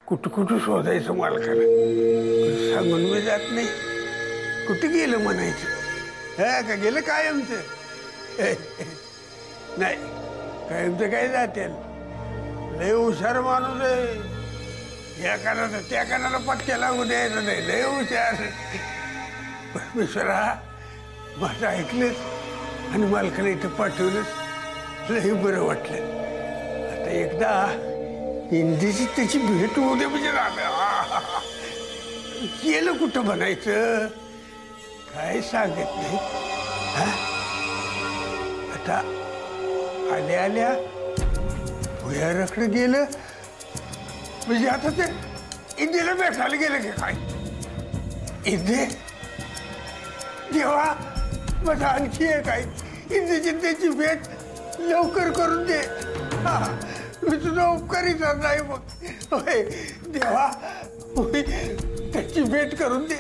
कुठं कुठं शोधायचं मालकाला, सांगून मी जात नाही. कुठं गेलं म्हणायचं, हा का गेलं कायमचं? नाही, कायमचं काय जाते, लय हुशार माणूस आहे. या कानाला त्या कानाला पत्त्या लागू द्यायचं नाही, लय हुशार. परमेश्वरा माझं ऐकलंच आणि मालकाला इथं पाठवलंच, लय बरं वाटलं. आता एकदा इंदीची त्याची भेट होऊ दे म्हणजे गेलं कुठं म्हणायचं, काय सांगत नाही. आता आल्या आल्या भुयाराकडे गेलं म्हणजे आता ते इंदीला भेटायला गेलं की काय? इंदे देवा, माझा आणखी आहे काय? इंदीची त्याची भेट लवकर करून दे. मी तुझा उपकारीच नाही मग. होय देवा, होय त्याची भेट करून दे.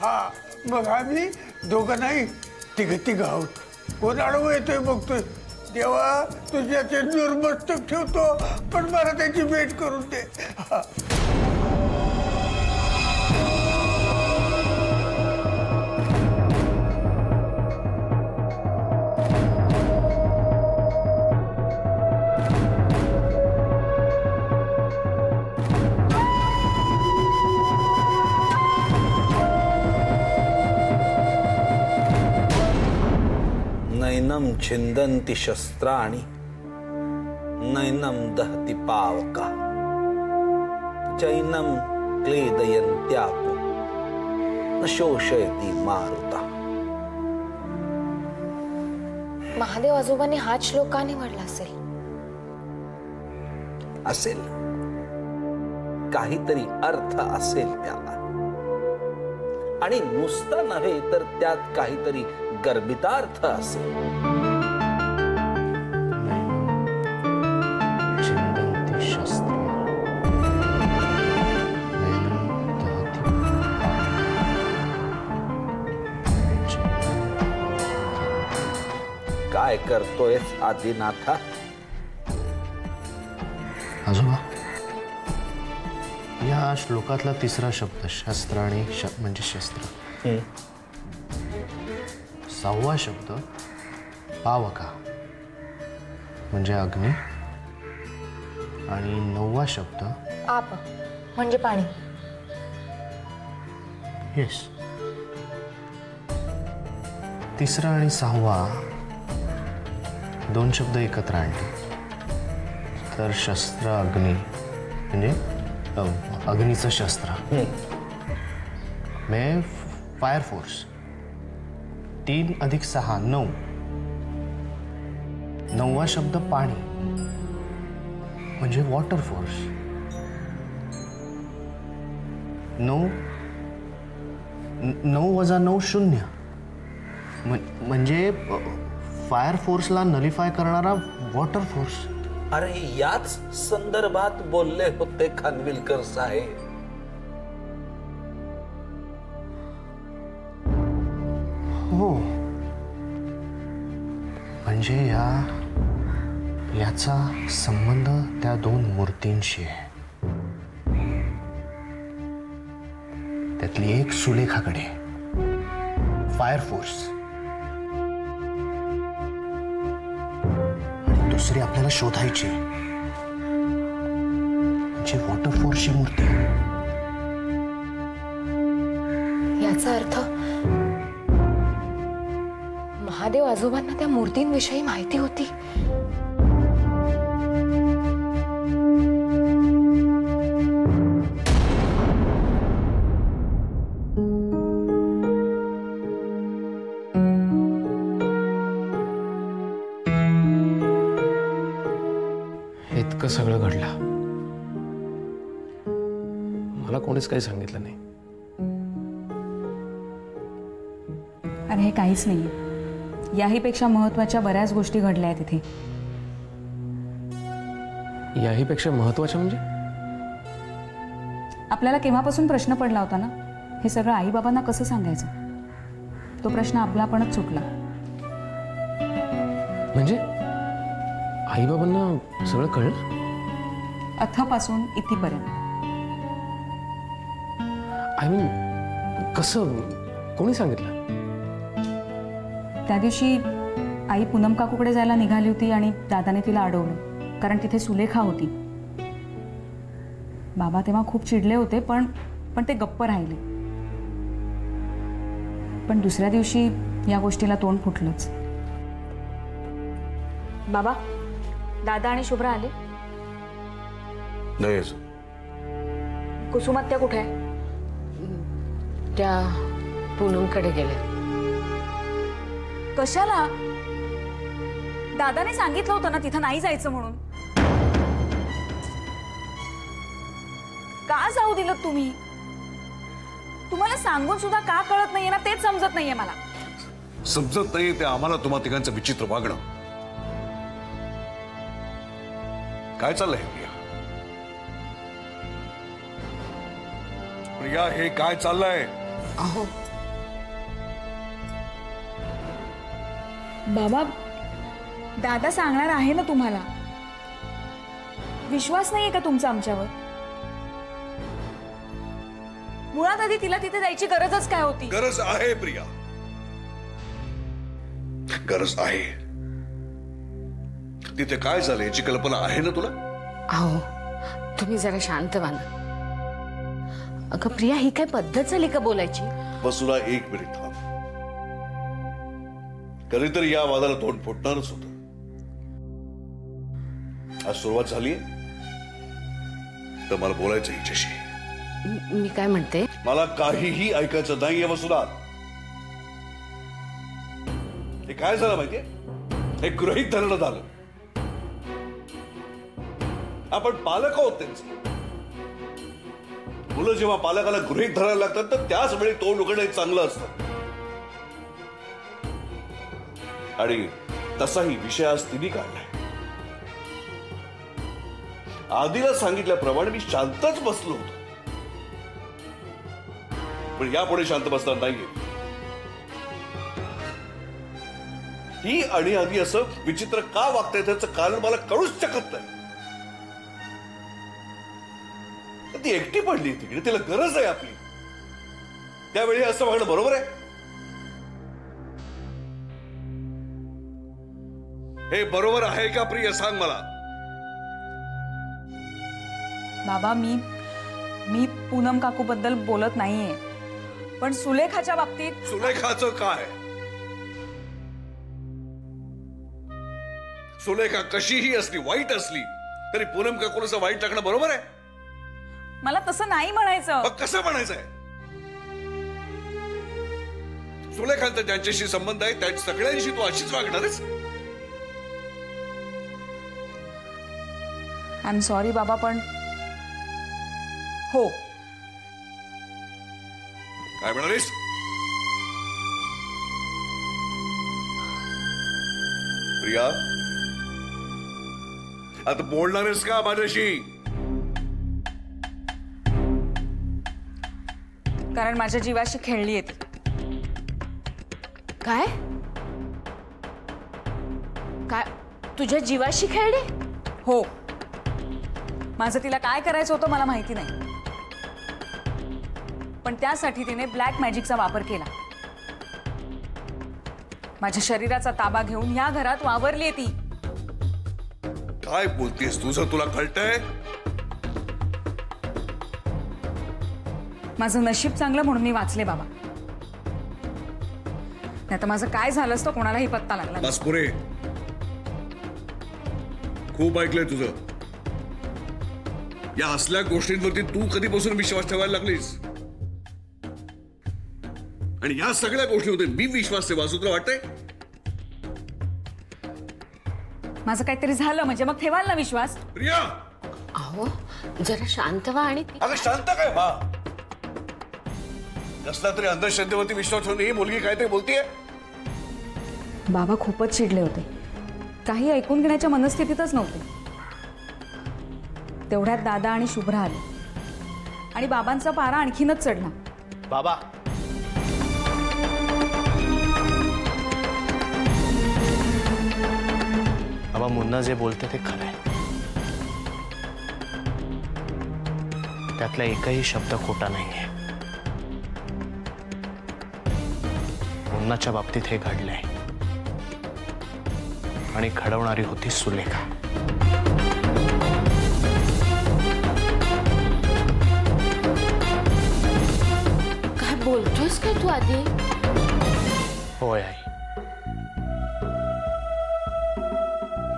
हा, मग आम्ही दोघं नाही तिघं आहोत. कोण आडवं येतोय बघतोय. देवा, तुझ्या चेंडूवर मस्तक ठेवतो, पण मला त्याची भेट करून दे. नैनम छिंदन्ति शस्त्राणि नैनम दहति पावका चैनम क्लेदयन्त्यापो न शोषयति मारुता. महादेव आजोबांनी हा श्लोक का निवडला असेल काहीतरी अर्थ असेल त्याला, आणि नुसता नव्हे तर त्यात काहीतरी गर्भितार्थ असेल. काय करतोयस आदिनाथा? आजोबा, या श्लोकातला तिसरा शब्द शस्त्राणी म्हणजे शस्त्र, सहावा शब्द पावका म्हणजे अग्नी, आणि नववा शब्द आप म्हणजे पाणी. येस, तिसरा आणि सहावा दोन शब्द एकत्र आणले तर शस्त्र अग्नी म्हणजे अग्नीचं शस्त्र, म्हणजे फायर फोर्स. 3 + 6 9. नववा शब्द पाणी म्हणजे वॉटर फोर्स. 9 + 9 0 म्हणजे फायर फोर्सला नलिफाय करणारा वॉटर फोर्स. अरे याच संदर्भात बोलले होते खानविलकर साहेब. हो, म्हणजे याचा संबंध त्या दोन मूर्तींशी आहे. त्यातली एक सुलेखाकडे फायर फोर्स, आणि दुसरी आपल्याला शोधायची जी वॉटर फोर्सची मूर्ती. याचा अर्थ महादेव आजोबांना त्या मूर्तींविषयी माहिती होती. इतकं सगळं घडलं, मला कोणीच काही सांगितलं नाही. अरे हे काहीच नाहीये, याहीपेक्षा महत्त्वाच्या बऱ्याच गोष्टी घडल्या आहेत इथे. याहीपेक्षा महत्त्वाच्या म्हणजे? आपल्याला केव्हापासून प्रश्न पडला होता ना, हे सगळं आई बाबांना कसं सांगायचं. तो प्रश्न आपलापणच सुटला. म्हणजे आई बाबांना सगळं कळलं? अथपासून इथपर्यंत. आय मीन कसं, कोणी सांगितलं? त्या दिवशी आई पूनम काकूकडे जायला निघाली होती आणि दादाने तिला अडवलं, कारण तिथे सुलेखा होती. बाबा तेव्हा खूप चिडले होते, पण ते गप्प राहिले. पण दुसऱ्या दिवशी या गोष्टीला तोंड फुटलंच. बाबा, दादा आणि शुभ्रा आले? नाही. कुसुमात त्या कुठे आहे? त्या पूनमकडे गेले. कशाला? दादाने सांगितलं होतं ना तिथं नाही जायचं म्हणून. का जाऊ दिलं तुम्ही? तुम्हाला सांगून सुद्धा का कळत नाहीये ना, तेच समजत नाहीये मला. समजत नाही ते आम्हाला तुम्हा तिघांचं विचित्र वागणं. काय चाललंय प्रिया? प्रिया, हे काय चाललंय? अहो बाबा, दादा सांगणार आहे ना तुम्हाला. विश्वास नाहीये का तुमचा आमच्यावर? मुळात आधी तिला तिथे जायची गरजच काय होती? गरज आहे प्रिया, गरज आहे. तिथे काय झालं याची कल्पना आहे ना तुला? अहो तुम्ही जरा शांत व्हा ना. अगं प्रिया, ही काय पद्धत झाली का बोलायची? बस तुला एक मिनिट थांब. कधीतरी या वादाला तोंड फुटणारच होतं. आज सुरुवात झाली तर मला बोलायचं हिच्याशी. मी काय म्हणते, मला काहीही ऐकायचं नाहीये वसुधा. हे काय झालं माहितीये? हे गृहीत धरणं झालं. आपण पालक आहोत त्यांचे. मुलं जेव्हा पालकाला गृहीत धरायला लागतात तर त्याच वेळी तोंड उघडणं चांगलं असतं. आणि तसाही विषय आज तिने काढलाय. आधीला सांगितल्याप्रमाणे मी शांतच बसलो होतो, पण यापुढे शांत बसणार नाहीये. ही आणि आधी असं विचित्र का वागताय त्याचं कारण मला कळूच शकत नाही. ती एकटी पडली तिकडे, तिला गरज आहे आपली. त्यावेळी असं वागणं बरोबर आहे? हे बरोबर आहे का प्रिया, सांग मला. बाबा, मी पूनम काकू बद्दल बोलत नाहीये, पण सुलेखाच्या बाबतीत. सुलेखाचं काय? सुलेखा कशीही असली, वाईट असली तरी पूनम काकूला असं वाईट टाकणं बरोबर आहे? मला तसं नाही म्हणायचं. मग कसं म्हणायचंय? सुलेखांचा ज्यांच्याशी संबंध आहे त्या सगळ्यांशी तू अशीच वागणारच? आय एम सॉरी बाबा, पण हो. काय म्हणालीस? प्रिया, आता बोलणारच का माझ्याशी? कारण माझ्या जीवाशी खेळली येते. काय काय तुझ्या जीवाशी खेळली? हो, माझं तिला काय करायचं होतं मला माहिती नाही, पण त्यासाठी तिने ब्लॅक मॅजिकचा वापर केला. माझ्या शरीराचा ताबा घेऊन या घरात वावरली ती. काय बोलतेस? तुझं तुला कळतंय? माझं नशीब चांगलं म्हणून मी वाचले बाबा, नाही तर माझं काय झालं असतं कोणालाही पत्ता लागला. बस पुरे. खूप ऐकलंय तुझं. या असल्या गोष्टींवरती तू कधीपासून विश्वास ठेवायला लागलीस? आणि या सगळ्या गोष्टींमध्ये मी विश्वास ठेवा असं तुला वाटतंय? माझं काहीतरी झालं म्हणजे मग ठेवाल ना विश्वास? प्रिया, अहो जरा शांत व्हा. आणि अगं शांत काय बा? कसला तरी अंधश्रद्धेवरती विश्वास ठेवून ही मुलगी काय ते बोलतीये? बाबा खूपच चिडले होते, काही ऐकून घेण्याच्या मनस्थितीतच नव्हते. तेवढ्यात दादा आणि शुभ्रा आले आणि बाबांचा पारा आणखीनच चढला. बाबा, बाबा मुन्ना जे बोलते ते खरं आहे. त्यातला एकही शब्द खोटा नाहीये. मुन्नाच्या बाबतीत हे घडलंय आणि घडवणारी होती सुलेखा. काय बोलतोयस काय तू आधी? होय आई.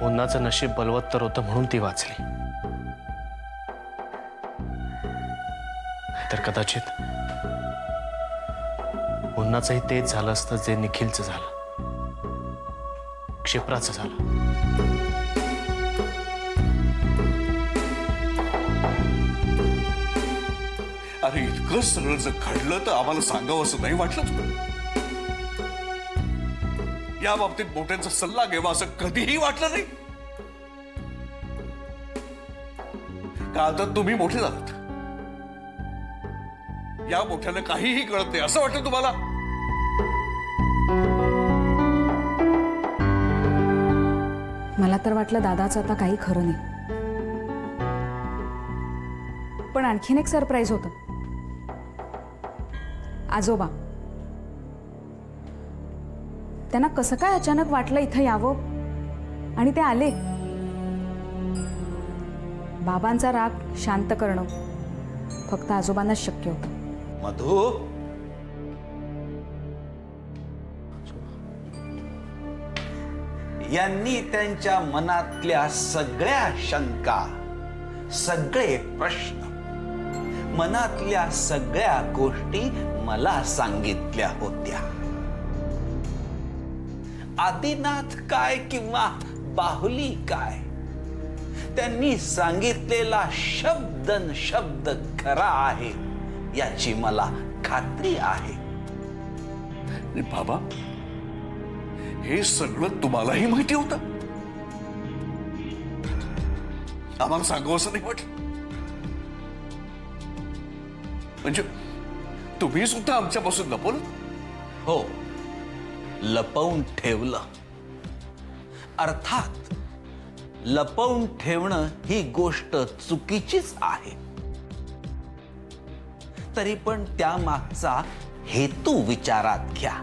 मुन्नाचं नशीब बलवत्तर होतं म्हणून ती वाचली. तर कदाचित मुन्नाचंही तेच झालं असतं जे निखिलचं झालं, क्षिप्राचं झालं. अरे इतकं सरळ जर घडलं तर आम्हाला सांगावं असं नाही वाटलं तुला? या बाबतीत मोठ्यांचा सल्ला घ्यावा असं कधीही वाटलं नाही का? आता तुम्ही मोठे झालात, या मोठ्याला काहीही कळत नाही असं वाटतं तुम्हाला? मला तर वाटलं दादाचं आता काही खरं नाही. पण आणखीन एक सरप्राईज होतं. आजोबा त्यांना कसं काय अचानक वाटलं इथं यावं आणि ते आले. बाबांचा राग शांत करणं फक्त आजोबांनाच शक्य होतं. मधु, यांनी त्यांच्या मनातल्या सगळ्या शंका, सगळे प्रश्न, मनातल्या सगळ्या गोष्टी मला सांगितल्या होत्या. आदिनाथ काय किंवा बाहुली काय, त्यांनी सांगितलेला शब्दन शब्द खरा आहे याची मला खात्री आहे. बाबा, हे सगळं तुम्हालाही माहिती होतं? आम्हाला सांगावं असं नाही वाटलं? म्हणजे तुम्ही सुद्धा आमच्यापासून लपवलं? हो, लपवून ठेवलं. अर्थात लपवून ठेवणं ही गोष्ट चुकीचीच आहे. तरी पण त्यामागचा हेतू विचारात घ्या.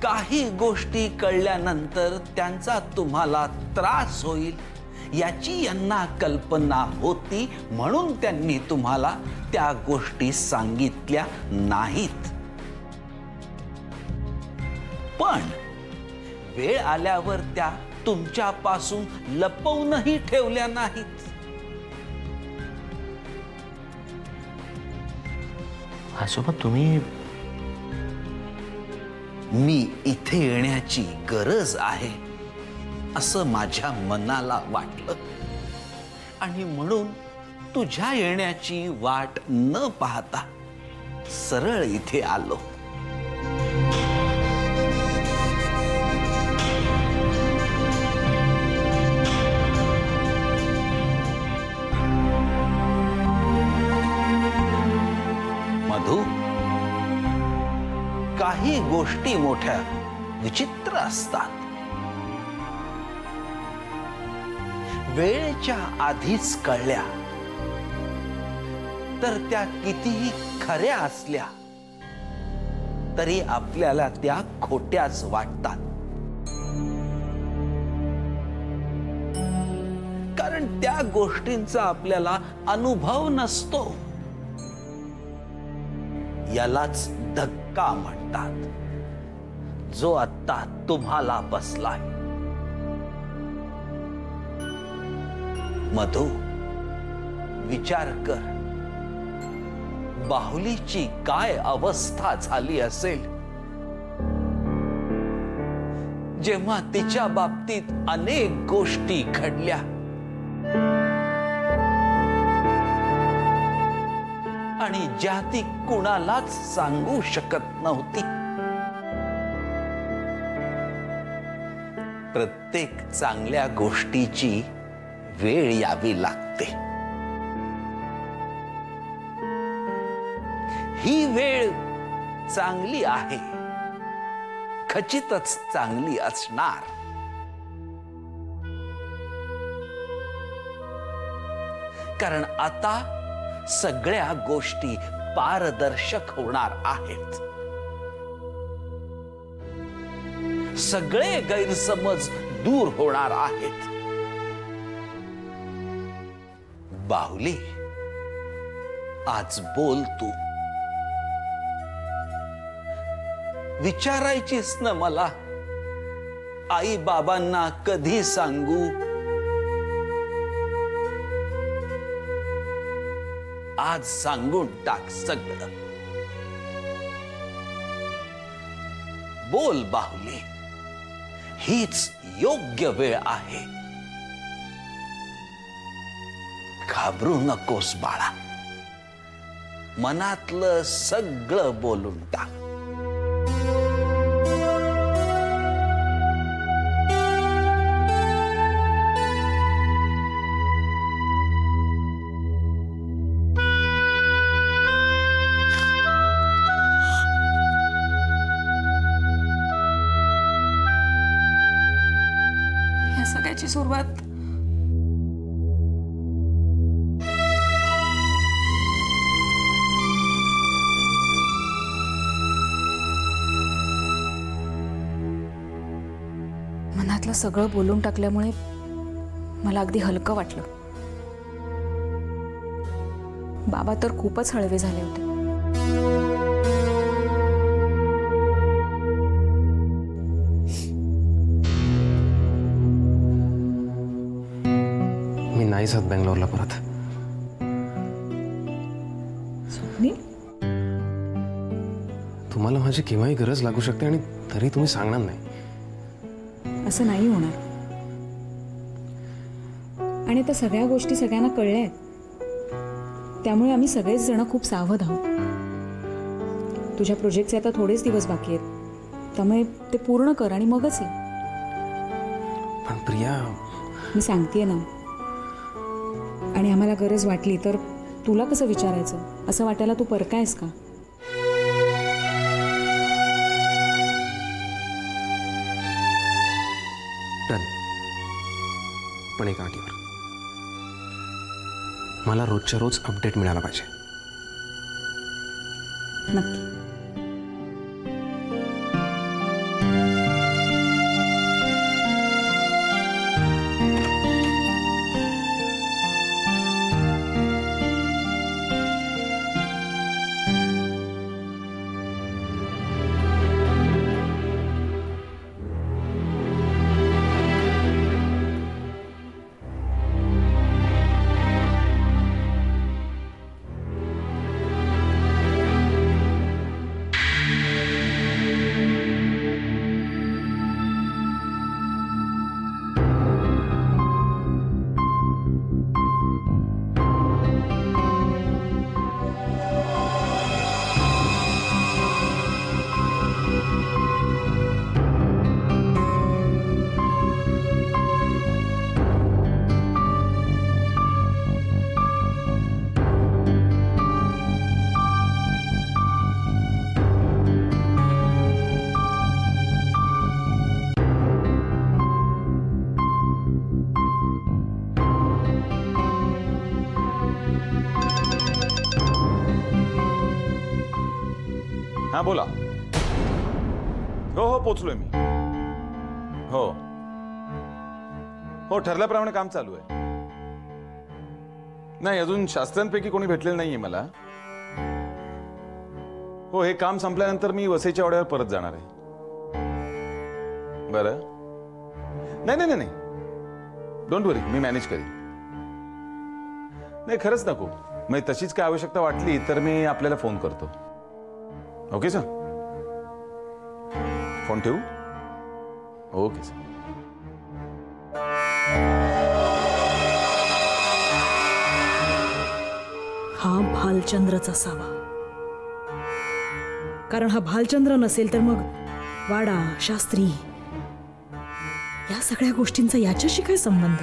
काही गोष्टी कळल्यानंतर त्यांचा तुम्हाला त्रास होईल याची यांना कल्पना होती म्हणून त्यांनी तुम्हाला त्या गोष्टी सांगितल्या नाहीत. पण वेळ आल्यावर त्या तुमच्यापासून लपवूनही ठेवल्या नाहीत. आजोबा तुम्ही, मी इथे येण्याची गरज आहे असं माझ्या मनाला वाटलं आणि म्हणून तुझ्या येण्याची वाट न पाहता सरळ इथे आलो. मधु, काही गोष्टी मोठ्या विचित्र असतात. वेळेच्या आधीच कळल्या तर त्या कितीही खऱ्या असल्या तरी आपल्याला त्या खोट्याच वाटतात. कारण त्या गोष्टींचा आपल्याला अनुभव नसतो. यालाच धक्का म्हणतात, जो आता तुम्हाला बसलाय. मधु, विचार कर, बाहुलीची काय अवस्था झाली असेल जेव्हा तिच्या बाबतीत अनेक गोष्टी घडल्या आणि ज्या ती कुणालाच सांगू शकत नव्हती. प्रत्येक चांगल्या गोष्टीची वेळ यावी लागते. ही वेळ चांगली आहे, खचितच चांगली असणार. कारण आता सगळ्या गोष्टी पारदर्शक होणार आहेत. सगळे गैरसमज दूर होणार आहेत. बाहुली, आज बोल तू. विचारायचीस ना मला, आई बाबांना कधी सांगू? आज सांगून टाक सगळं. बोल बाहुली, हीच योग्य वेळ आहे. घाबरू नकोस बाळा, मनातलं सगळं बोलून टाक. या सगळ्याची सुरुवात मनातलं सगळं बोलून टाकल्यामुळे मला अगदी हलकं वाटलं. बाबा तर खूपच हळवे झाले होते. मी नाही जात बेंगलोरला परत. स्वप्नील, तुम्हाला माझी केव्हाही गरज लागू शकते आणि तरी तुम्ही सांगणार नाही. असं नाही होणार. आणि आता सगळ्या गोष्टी सगळ्यांना कळल्या आहेत, त्यामुळे आम्ही सगळेच जण खूप सावध आहोत. तुझ्या प्रोजेक्टचे आता थोडेच दिवस बाकी आहेत, त्यामुळे ते पूर्ण कर आणि मगच ये. पण प्रिया, मी सांगतेय ना. आणि आम्हाला गरज वाटली तर तुला कसं विचारायचं, असं वाटायला तू परकायस का? डन. पण एक अटीवर, मला रोजच्या रोज अपडेट मिळाला पाहिजे. नक्की. हाँ बोला. हो पोचलोय मी. हो ठरल्याप्रमाणे काम चालू आहे. नाही, अजून शास्त्रांपैकी कोणी भेटलेलं नाहीये मला. हो, हे काम संपल्यानंतर मी वसईच्या वाड्यावर परत जाणार आहे. बरं. नाही, डोंट वरी, मी मॅनेज करीन. नाही, खरंच नको. म्हणजे तशीच काय आवश्यकता वाटली तर मी आपल्याला फोन करतो. Okay sir. फोन ठेवू? Okay sir. हा भालचंद्रच असावा. कारण हा भालचंद्र नसेल तर मग वाडा, शास्त्री या सगळ्या गोष्टींचा याच्याशी काय संबंध?